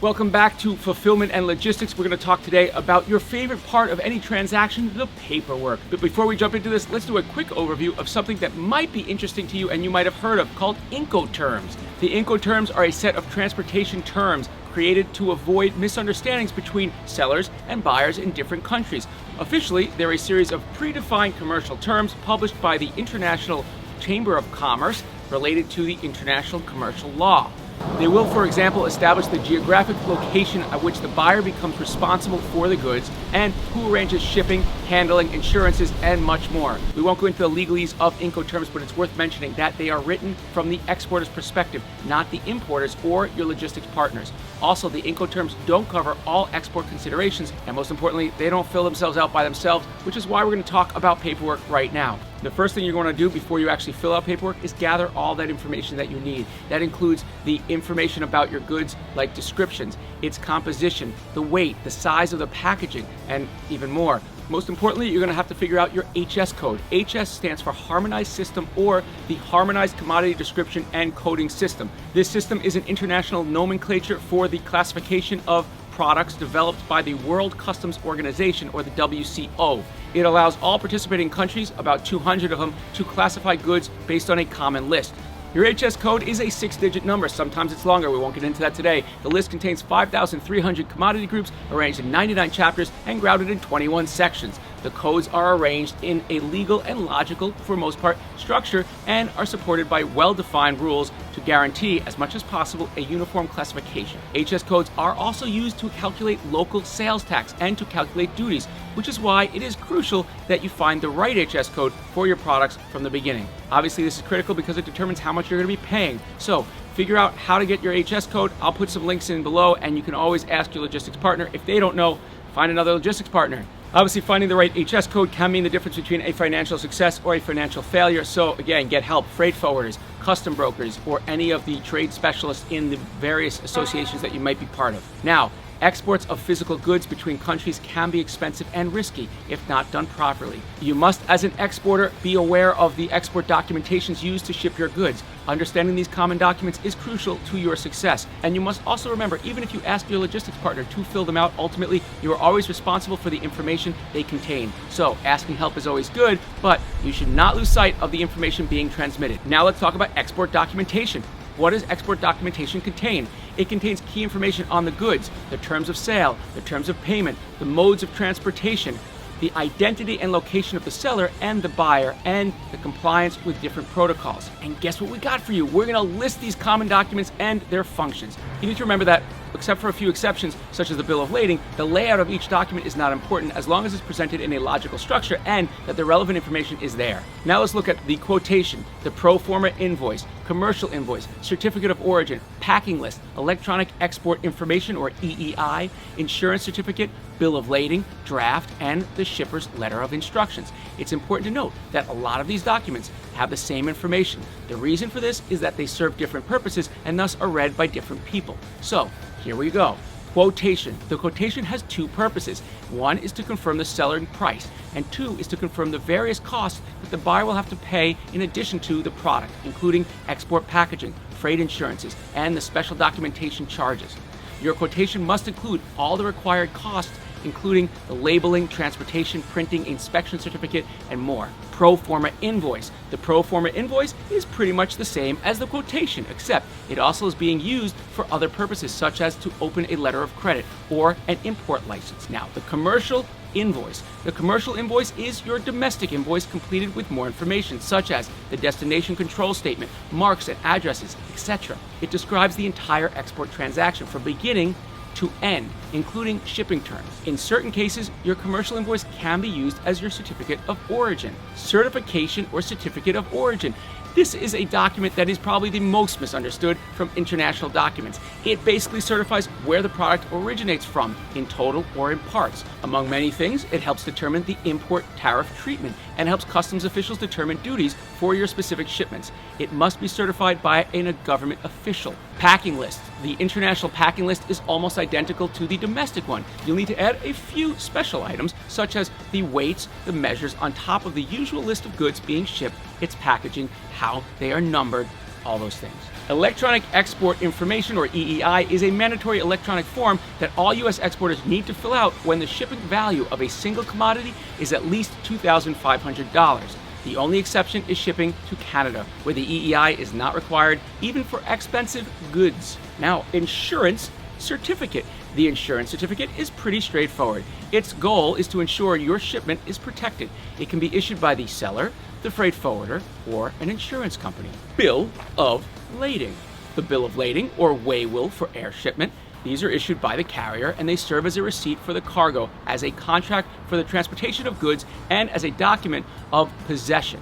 Welcome back to Fulfillment and Logistics. We're going to talk today about your favorite part of any transaction, the paperwork. But before we jump into this, let's do a quick overview of something that might be interesting to you and you might have heard of called Incoterms. The Incoterms are a set of transportation terms created to avoid misunderstandings between sellers and buyers in different countries. Officially, they're a series of predefined commercial terms published by the International Chamber of Commerce related to the international commercial law. They will, for example, establish the geographic location at which the buyer becomes responsible for the goods and who arranges shipping, handling, insurances, and much more. We won't go into the legalese of Incoterms, but it's worth mentioning that they are written from the exporter's perspective, not the importer's or your logistics partners. Also, the Incoterms don't cover all export considerations, and most importantly, they don't fill themselves out by themselves, which is why we're going to talk about paperwork right now. The first thing you're going to do before you actually fill out paperwork is gather all that information that you need. That includes the information about your goods, like descriptions, its composition, the weight, the size of the packaging, and even more. Most importantly, you're going to have to figure out your HS code. HS stands for Harmonized System, or the Harmonized Commodity Description and Coding System. This system is an international nomenclature for the classification of products developed by the World Customs Organization, or the WCO. It allows all participating countries, about 200 of them, to classify goods based on a common list. Your HS code is a 6-digit number. Sometimes it's longer. We won't get into that today. The list contains 5,300 commodity groups arranged in 99 chapters and grounded in 21 sections. The codes are arranged in a legal and logical, for most part, structure and are supported by well-defined rules to guarantee, as much as possible, a uniform classification. HS codes are also used to calculate local sales tax and to calculate duties, which is why it is crucial that you find the right HS code for your products from the beginning. Obviously, this is critical because it determines how much you're going to be paying. So, figure out how to get your HS code. I'll put some links in below, and you can always ask your logistics partner. If they don't know, find another logistics partner. Obviously, finding the right HS code can mean the difference between a financial success or a financial failure. So again, get help. Freight forwarders, custom brokers, or any of the trade specialists in the various associations that you might be part of. Now, exports of physical goods between countries can be expensive and risky if not done properly. You must, as an exporter, be aware of the export documentations used to ship your goods. Understanding these common documents is crucial to your success. And you must also remember, even if you ask your logistics partner to fill them out, ultimately, you are always responsible for the information they contain. So, asking help is always good, but you should not lose sight of the information being transmitted. Now let's talk about export documentation. What does export documentation contain? It contains key information on the goods, the terms of sale, the terms of payment, the modes of transportation, the identity and location of the seller and the buyer, and the compliance with different protocols. And guess what we got for you? We're going to list these common documents and their functions. You need to remember that, except for a few exceptions, such as the bill of lading, the layout of each document is not important as long as it's presented in a logical structure and that the relevant information is there. Now let's look at the quotation, the pro forma invoice, commercial invoice, certificate of origin, packing list, electronic export information or EEI, insurance certificate, bill of lading, draft, and the shipper's letter of instructions. It's important to note that a lot of these documents have the same information. The reason for this is that they serve different purposes and thus are read by different people. So, here we go. Quotation. The quotation has two purposes. One is to confirm the selling price, and two is to confirm the various costs that the buyer will have to pay in addition to the product, including export packaging, freight insurances, and the special documentation charges. Your quotation must include all the required costs, including the labeling, transportation, printing, inspection certificate, and more. Pro forma invoice. The pro forma invoice is pretty much the same as the quotation, except it also is being used for other purposes, such as to open a letter of credit or an import license. Now, the commercial invoice. The commercial invoice is your domestic invoice completed with more information, such as the destination control statement, marks and addresses, etc. It describes the entire export transaction from beginning to end, including shipping terms. In certain cases, your commercial invoice can be used as your certificate of origin. Certification or certificate of origin. This is a document that is probably the most misunderstood from international documents. It basically certifies where the product originates from, in total or in parts. Among many things, it helps determine the import tariff treatment and helps customs officials determine duties for your specific shipments. It must be certified by a government official. Packing list. The international packing list is almost identical to the domestic one. You'll need to add a few special items, such as the weights, the measures on top of the usual list of goods being shipped, its packaging, how they are numbered, all those things. Electronic Export Information, or EEI, is a mandatory electronic form that all U.S. exporters need to fill out when the shipping value of a single commodity is at least $2,500. The only exception is shipping to Canada, where the EEI is not required, even for expensive goods. Now, insurance certificate. The insurance certificate is pretty straightforward. Its goal is to ensure your shipment is protected. It can be issued by the seller, the freight forwarder, or an insurance company. Bill of lading. The bill of lading, or waybill for air shipment, these are issued by the carrier and they serve as a receipt for the cargo, as a contract for the transportation of goods, and as a document of possession.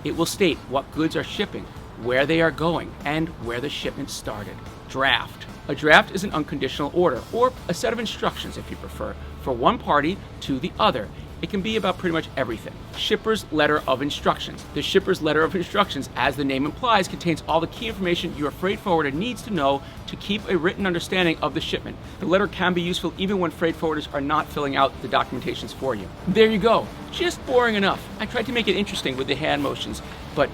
It will state what goods are shipping, where they are going, and where the shipment started. Draft. A draft is an unconditional order, or a set of instructions if you prefer, for one party to the other. It can be about pretty much everything. Shipper's letter of instructions. The shipper's letter of instructions, as the name implies, contains all the key information your freight forwarder needs to know to keep a written understanding of the shipment. The letter can be useful even when freight forwarders are not filling out the documentations for you. There you go. Just boring enough. I tried to make it interesting with the hand motions, but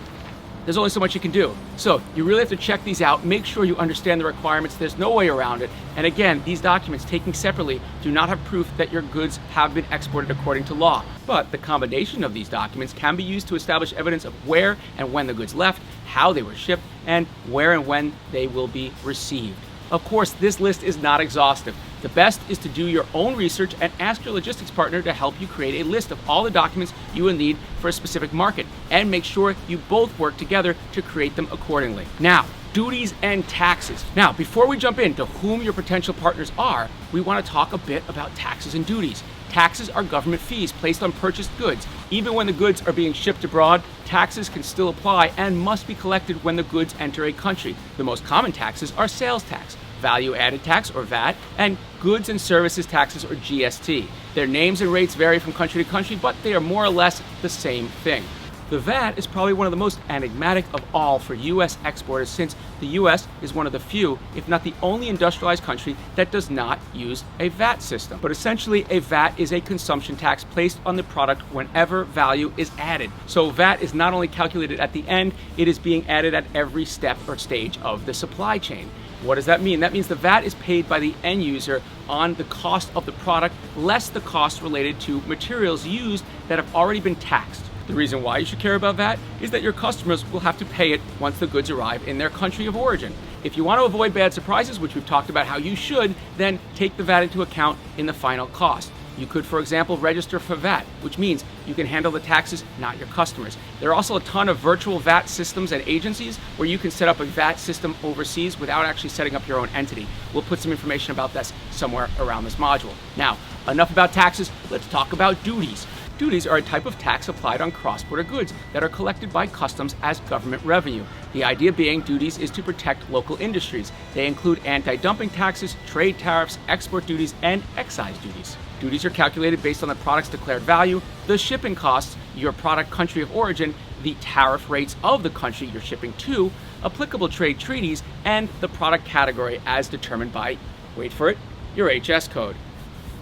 there's only so much you can do. So you really have to check these out. Make sure you understand the requirements. There's no way around it. And again, these documents taken separately do not have proof that your goods have been exported according to law. But the combination of these documents can be used to establish evidence of where and when the goods left, how they were shipped, and where and when they will be received. Of course, this list is not exhaustive. The best is to do your own research and ask your logistics partner to help you create a list of all the documents you will need for a specific market, and make sure you both work together to create them accordingly. Now, duties and taxes. Now, before we jump into whom your potential partners are, we want to talk a bit about taxes and duties. Taxes are government fees placed on purchased goods. Even when the goods are being shipped abroad, taxes can still apply and must be collected when the goods enter a country. The most common taxes are sales tax, value-added tax, or VAT, and goods and services taxes, or GST. Their names and rates vary from country to country, but they are more or less the same thing. The VAT is probably one of the most enigmatic of all for U.S. exporters, since the U.S. is one of the few, if not the only industrialized country that does not use a VAT system. But essentially, a VAT is a consumption tax placed on the product whenever value is added. So VAT is not only calculated at the end, it is being added at every step or stage of the supply chain. What does that mean? That means the VAT is paid by the end user on the cost of the product, less the costs related to materials used that have already been taxed. The reason why you should care about VAT is that your customers will have to pay it once the goods arrive in their country of origin. If you want to avoid bad surprises, which we've talked about how you should, then take the VAT into account in the final cost. You could, for example, register for VAT, which means you can handle the taxes, not your customers. There are also a ton of virtual VAT systems and agencies where you can set up a VAT system overseas without actually setting up your own entity. We'll put some information about this somewhere around this module. Now, enough about taxes, let's talk about duties. Duties are a type of tax applied on cross-border goods that are collected by customs as government revenue. The idea being duties is to protect local industries. They include anti-dumping taxes, trade tariffs, export duties, and excise duties. Duties are calculated based on the product's declared value, the shipping costs, your product country of origin, the tariff rates of the country you're shipping to, applicable trade treaties, and the product category as determined by, wait for it, your HS code.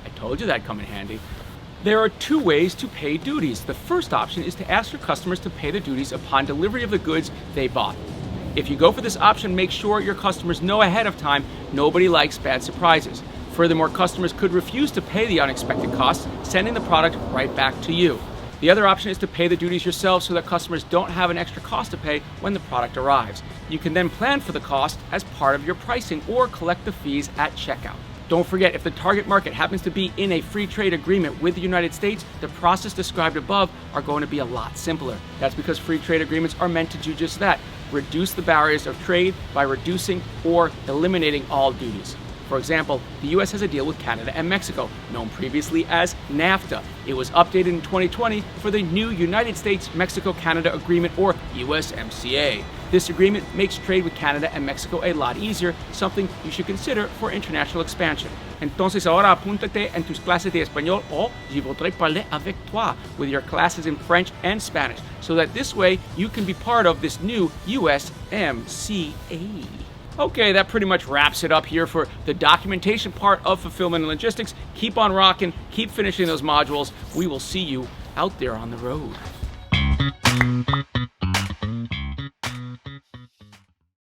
I told you that'd come in handy. There are two ways to pay duties. The first option is to ask your customers to pay the duties upon delivery of the goods they bought. If you go for this option, make sure your customers know ahead of time. Nobody likes bad surprises. Furthermore, customers could refuse to pay the unexpected costs, sending the product right back to you. The other option is to pay the duties yourself so that customers don't have an extra cost to pay when the product arrives. You can then plan for the cost as part of your pricing or collect the fees at checkout. Don't forget, if the target market happens to be in a free trade agreement with the United States, the process described above are going to be a lot simpler. That's because free trade agreements are meant to do just that, reduce the barriers of trade by reducing or eliminating all duties. For example, the US has a deal with Canada and Mexico, known previously as NAFTA. It was updated in 2020 for the new United States-Mexico-Canada Agreement, or USMCA. This agreement makes trade with Canada and Mexico a lot easier, something you should consider for international expansion. Entonces ahora apúntate en tus clases de español, o je voudrais parler avec toi, with your classes in French and Spanish, so that this way you can be part of this new USMCA. Okay, that pretty much wraps it up here for the documentation part of fulfillment and logistics. Keep on rocking, keep finishing those modules. We will see you out there on the road.